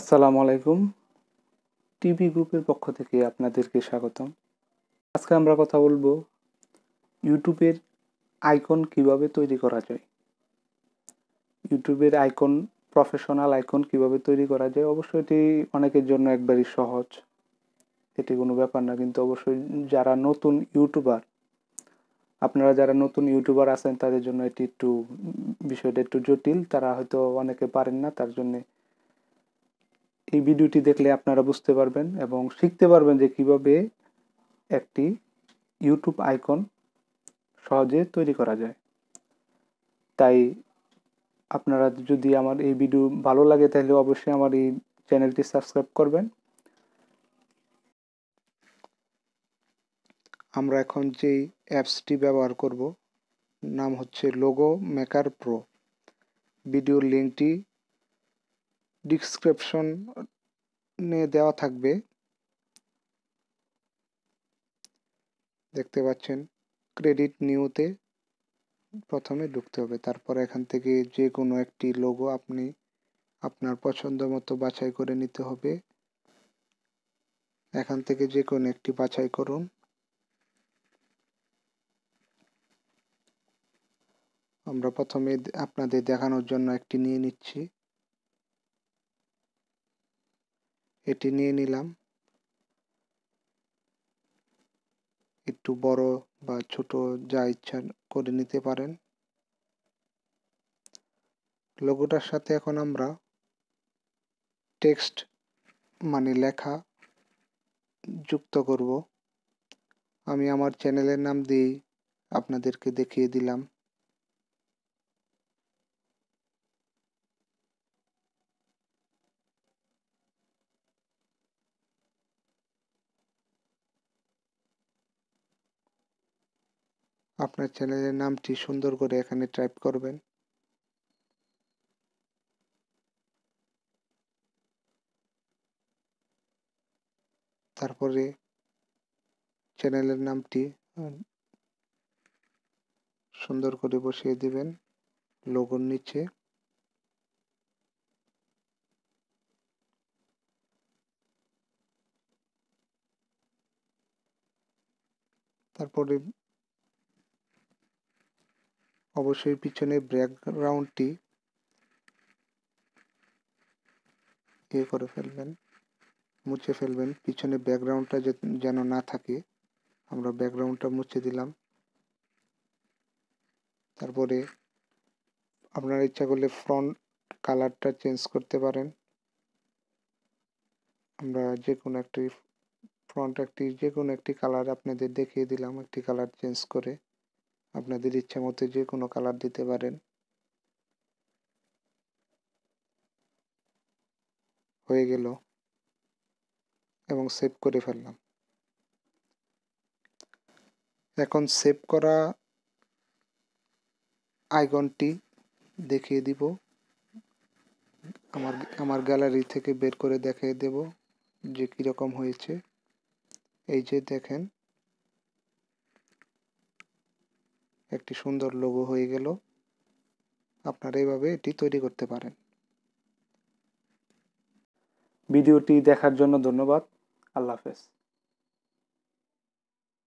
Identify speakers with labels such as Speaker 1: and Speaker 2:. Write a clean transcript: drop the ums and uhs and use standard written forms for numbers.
Speaker 1: আসসালামু আলাইকুম। টিভি গ্রুপের পক্ষ থেকে আপনাদেরকে স্বাগতম। আজকে আমরা কথা বলবো ইউটিউবের আইকন কিভাবে তৈরি করা যায়। ইউটিউবের আইকন, প্রফেশনাল আইকন কিভাবে তৈরি করা যায়। অবশ্যই এটি অনেকের জন্য একবারই সহজ, এটি কোনো ব্যাপার না। কিন্তু অবশ্যই যারা নতুন ইউটিউবার, আপনারা যারা নতুন ইউটিউবার আছেন তাদের জন্য এটি বিষয়টা একটু জটিল। তারা হয়তো অনেকে পারেন না, তার জন্য এই ভিডিওটি দেখলে আপনারা বুঝতে পারবেন এবং শিখতে পারবেন যে কিভাবে একটি ইউটিউব আইকন সহজে তৈরি করা যায়। তাই আপনারা যদি আমার এই ভিডিও ভালো লাগে তাহলে অবশ্যই আমার এই চ্যানেলটি সাবস্ক্রাইব করবেন। আমরা এখন যেই অ্যাপসটি ব্যবহার করব নাম হচ্ছে লোগো মেকার প্রো। ভিডিওর লিঙ্কটি ডিসক্রিপশনে দেওয়া থাকবে, দেখতে পাচ্ছেন। ক্রেডিট নিউতে প্রথমে ঢুকতে হবে, তারপর এখান থেকে যে কোনো একটি লোগো আপনি আপনার পছন্দ মতো বাছাই করে নিতে হবে। এখান থেকে যে কোনো একটি বাছাই করুন। আমরা প্রথমে আপনাদের দেখানোর জন্য একটি নিয়ে নিচ্ছি, এটি নিয়ে নিলাম। একটু বড় বা ছোট যা ইচ্ছা করে নিতে পারেন। লোগোটার সাথে এখন আমরা টেক্সট মানে লেখা যুক্ত করব। আমি আমার চ্যানেলের নাম দিয়ে আপনাদেরকে দেখিয়ে দিলাম। আপনার চ্যানেলের নামটি সুন্দর করে এখানে টাইপ করবেন। তারপরে চ্যানেলের নামটি সুন্দর করে বসিয়ে দিবেন লোগোর নিচে। তারপরে অবশ্যই পিছনে ব্যাকগ্রাউন্ডটি করে ফেলবেন, মুছে ফেলবেন। পিছনে ব্যাকগ্রাউন্ডটা যেন না থাকে, আমরা ব্যাকগ্রাউন্ডটা মুছে দিলাম। তারপরে আপনার ইচ্ছা করলে ফ্রন্ট কালারটা চেঞ্জ করতে পারেন। আমরা যে কোনো একটি কালার আপনাদের দেখিয়ে দিলাম, একটি কালার চেঞ্জ করে আপনাদের ইচ্ছা মতো যে কোনো কালার দিতে পারেন। হয়ে গেল এবং সেভ করে ফেললাম। এখন সেভ করা আইকনটি দেখিয়ে দিব, আমার গ্যালারি থেকে বের করে দেখিয়ে দেব যে কীরকম হয়েছে। এই যে দেখেন, একটি সুন্দর লোগো হয়ে গেল। আপনারা এইভাবে এটি তৈরি করতে পারেন। ভিডিওটি দেখার জন্য ধন্যবাদ। আল্লাহ হাফেজ।